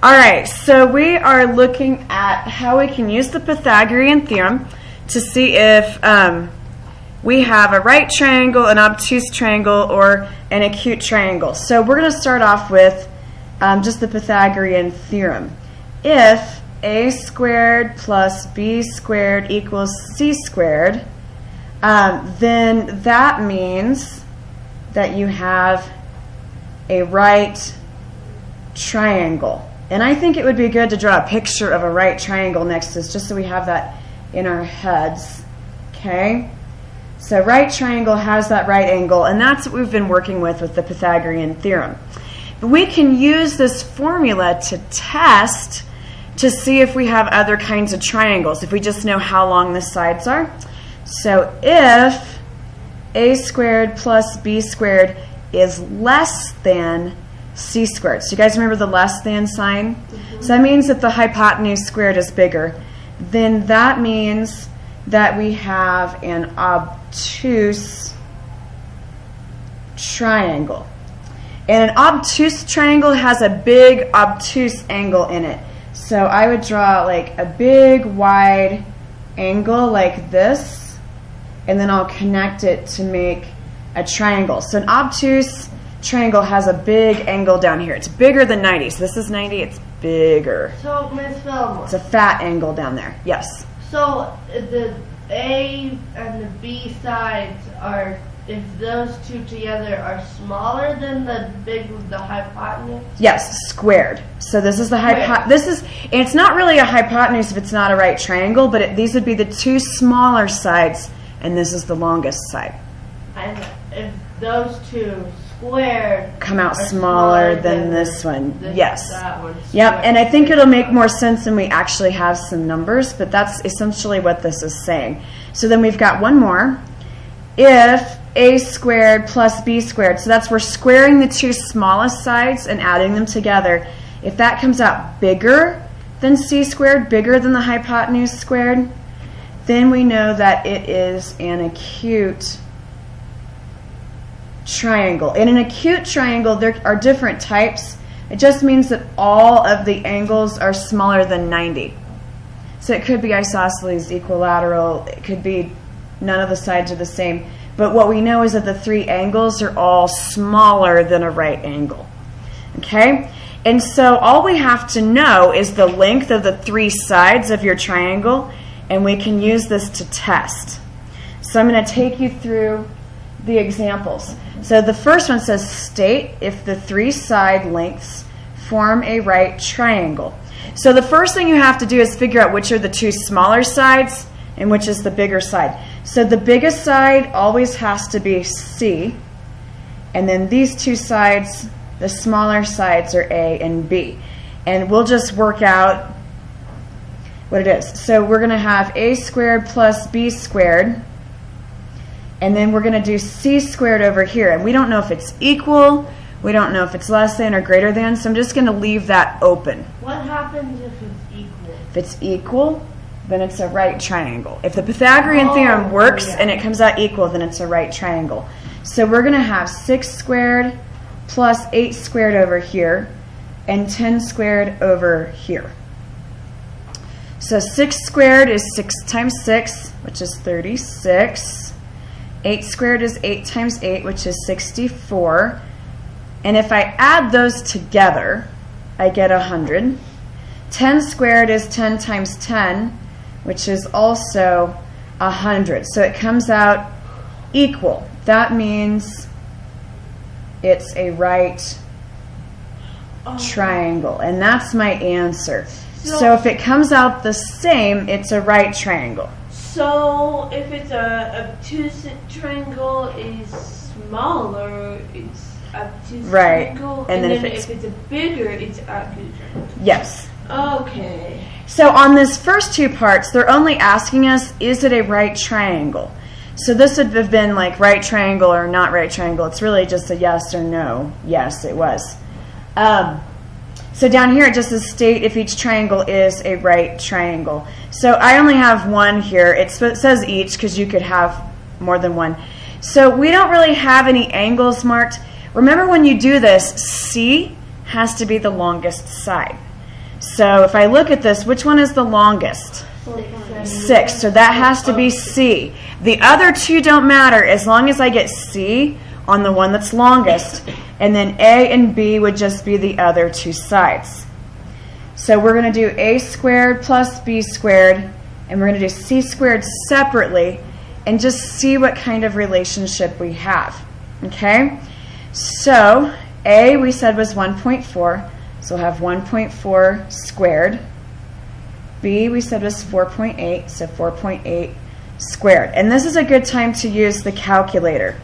All right, so we are looking at how we can use the Pythagorean theorem to see if we have a right triangle, an obtuse triangle, or an acute triangle. So we're going to start off with just the Pythagorean theorem. If a squared plus b squared equals c squared, then that means that you have a right triangle. And I think it would be good to draw a picture of a right triangle next to this, just so we have that in our heads. Okay? So right triangle has that right angle, and that's what we've been working with the Pythagorean theorem. But we can use this formula to test to see if we have other kinds of triangles, if we just know how long the sides are. So if a squared plus b squared is less than c squared. So you guys remember the less than sign? Mm-hmm. So that means that the hypotenuse squared is bigger. Then that means that we have an obtuse triangle. And an obtuse triangle has a big obtuse angle in it. So I would draw like a big wide angle like this, and then I'll connect it to make a triangle. So an obtuse triangle has a big angle down here. It's bigger than 90. So this is 90, it's bigger. So, Ms. Fillmore. It's a fat angle down there. Yes. So the A and the B sides are, if those two together are smaller than the hypotenuse? Yes, squared. So this is the hypotenuse. It's not really a hypotenuse if it's not a right triangle, but these would be the two smaller sides, and this is the longest side. And if those two squared come out smaller than this one. Yes. That one. Yep, and I think it'll make more sense when we actually have some numbers, but that's essentially what this is saying. So then we've got one more. If a squared plus b squared, so that's we're squaring the two smallest sides and adding them together. If that comes out bigger than c squared, bigger than the hypotenuse squared, then we know that it is an acute triangle. In an acute triangle, there are different types. It just means that all of the angles are smaller than 90. So it could be isosceles, equilateral, it could be none of the sides are the same. But what we know is that the three angles are all smaller than a right angle. Okay? And so all we have to know is the length of the three sides of your triangle, and we can use this to test. So I'm going to take you through the examples. So the first one says, state if the three side lengths form a right triangle. So the first thing you have to do is figure out which are the two smaller sides and which is the bigger side. So the biggest side always has to be C, and then these two sides, the smaller sides, are A and B. And we'll just work out what it is. So we're going to have a squared plus b squared, and then we're going to do c squared over here. And we don't know if it's equal, we don't know if it's less than or greater than, so I'm just going to leave that open. What happens if it's equal? If it's equal, then it's a right triangle. If the Pythagorean theorem works and it comes out equal, then it's a right triangle. So we're going to have 6 squared plus 8 squared over here and 10 squared over here. So 6 squared is 6 times 6, which is 36. 8 squared is 8 times 8, which is 64. And if I add those together, I get 100. 10 squared is 10 times 10, which is also 100. So it comes out equal. That means it's a right triangle. And that's my answer. So if it comes out the same, it's a right triangle. So if it's a obtuse triangle is smaller, it's obtuse triangle. And then if it's a bigger, it's acute triangle. Yes. Okay. So on this first two parts, they're only asking us, is it a right triangle? So this would have been like right triangle or not right triangle. It's really just a yes or no. Yes, it was. So down here it just says state if each triangle is a right triangle. So I only have one here. It says each because you could have more than one. So we don't really have any angles marked. Remember when you do this, C has to be the longest side. So if I look at this, which one is the longest? 6. So that has to be C. The other two don't matter as long as I get C on the one that's longest. And then A and B would just be the other two sides. So we're going to do A squared plus B squared, and we're going to do C squared separately and just see what kind of relationship we have. Okay? So A we said was 1.4, so we'll have 1.4 squared. B we said was 4.8, so 4.8 squared. And this is a good time to use the calculator.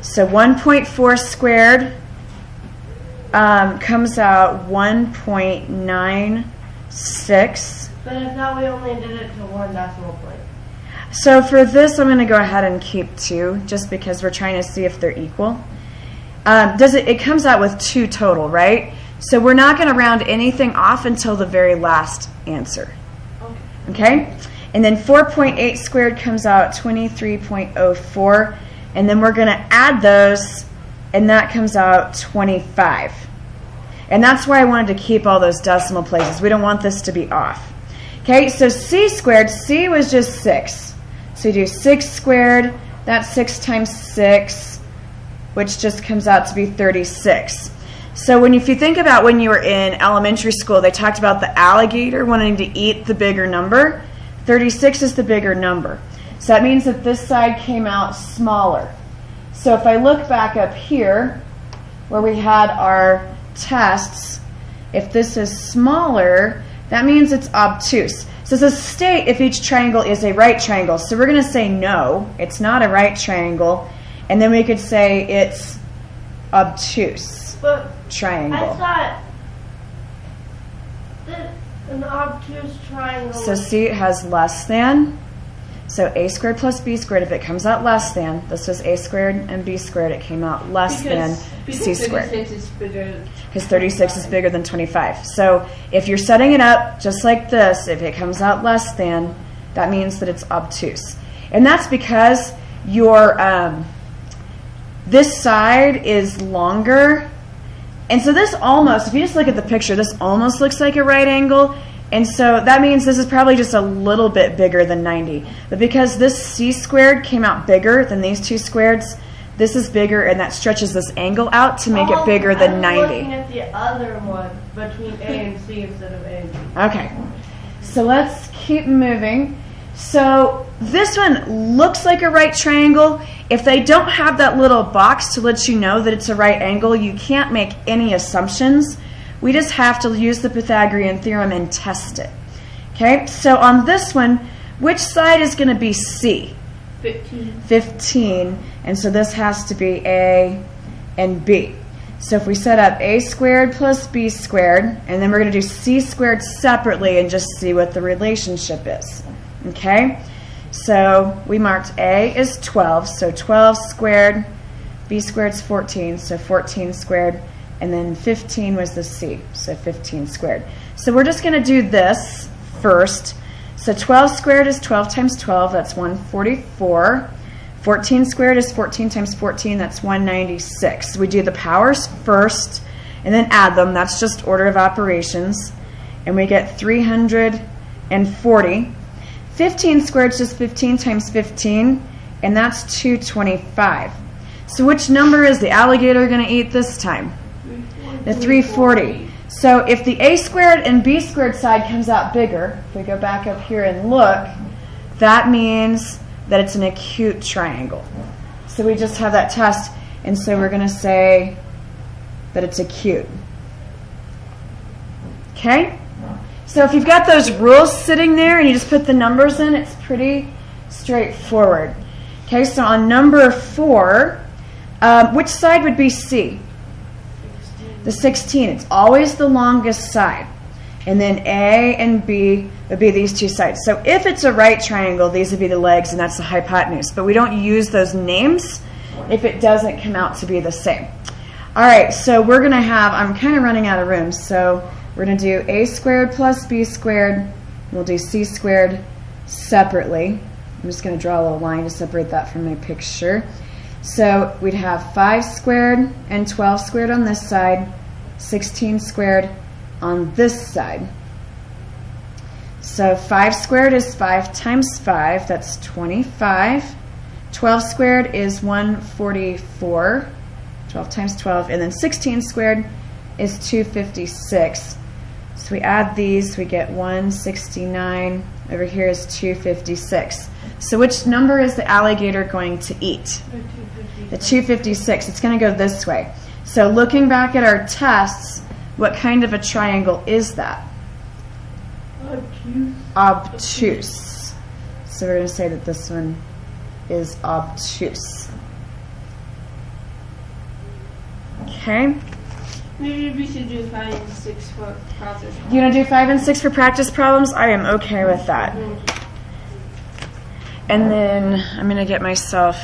So 1.4 squared comes out 1.96. But I thought we only did it to 1 decimal point. So for this, I'm going to go ahead and keep 2, just because we're trying to see if they're equal. It comes out with 2 total, right? So we're not going to round anything off until the very last answer. Okay? And then 4.8 squared comes out 23.04. And then we're going to add those, and that comes out 25. And that's why I wanted to keep all those decimal places. We don't want this to be off. Okay, so C squared, C was just 6. So you do 6 squared, that's 6 times 6, which just comes out to be 36. So if you think about when you were in elementary school, they talked about the alligator wanting to eat the bigger number. 36 is the bigger number. So that means that this side came out smaller. So if I look back up here, where we had our tests, if this is smaller, that means it's obtuse. So it says state if each triangle is a right triangle. So we're going to say no, it's not a right triangle. And then we could say it's obtuse triangle. I thought that an obtuse triangle. So see, it has less than. So A squared plus B squared, if it comes out less than, this was A squared and B squared, it came out less than C squared. Because 36 is bigger than 25. So if you're setting it up just like this, if it comes out less than, that means that it's obtuse. And that's because your this side is longer. And so this almost, if you just look at the picture, this almost looks like a right angle. And so that means this is probably just a little bit bigger than 90. But because this C squared came out bigger than these two squareds, this is bigger, and that stretches this angle out to make it bigger than 90. I'm looking at the other one between A and C instead of A and B. Okay, so let's keep moving. So this one looks like a right triangle. If they don't have that little box to let you know that it's a right angle, you can't make any assumptions. We just have to use the Pythagorean theorem and test it. Okay, so on this one, which side is going to be C? 15. 15, and so this has to be A and B. So if we set up A squared plus B squared, and then we're going to do C squared separately and just see what the relationship is. Okay, so we marked A is 12, so 12 squared, B squared is 14, so 14 squared, and then 15 was the C, so 15 squared. So we're just going to do this first. So 12 squared is 12 times 12, that's 144. 14 squared is 14 times 14, that's 196. So we do the powers first and then add them. That's just order of operations. And we get 340. 15 squared is just 15 times 15, and that's 225. So which number is the alligator going to eat this time? The 340. So if the A squared and B squared side comes out bigger, if we go back up here and look, that means that it's an acute triangle. So we just have that test, and so we're going to say that it's acute. Okay? So if you've got those rules sitting there and you just put the numbers in, it's pretty straightforward. Okay, so on number 4, which side would be C? The 16. It's always the longest side. And then A and B would be these two sides. So if it's a right triangle, these would be the legs, and that's the hypotenuse. But we don't use those names if it doesn't come out to be the same. All right, so we're going to have, I'm kind of running out of room, so we're going to do A squared plus B squared. We'll do C squared separately. I'm just going to draw a little line to separate that from my picture. So we'd have 5 squared and 12 squared on this side, 16 squared on this side. So 5 squared is 5 times 5, that's 25. 12 squared is 144, 12 times 12, and then 16 squared is 256. So we add these, we get 169, over here is 256. So which number is the alligator going to eat? The 256. It's going to go this way. So looking back at our tests, what kind of a triangle is that? Obtuse. So we're going to say that this one is obtuse. Okay. Maybe we should do 5 and 6 for practice. You want to do 5 and 6 for practice problems? I am okay with that. And then I'm going to get myself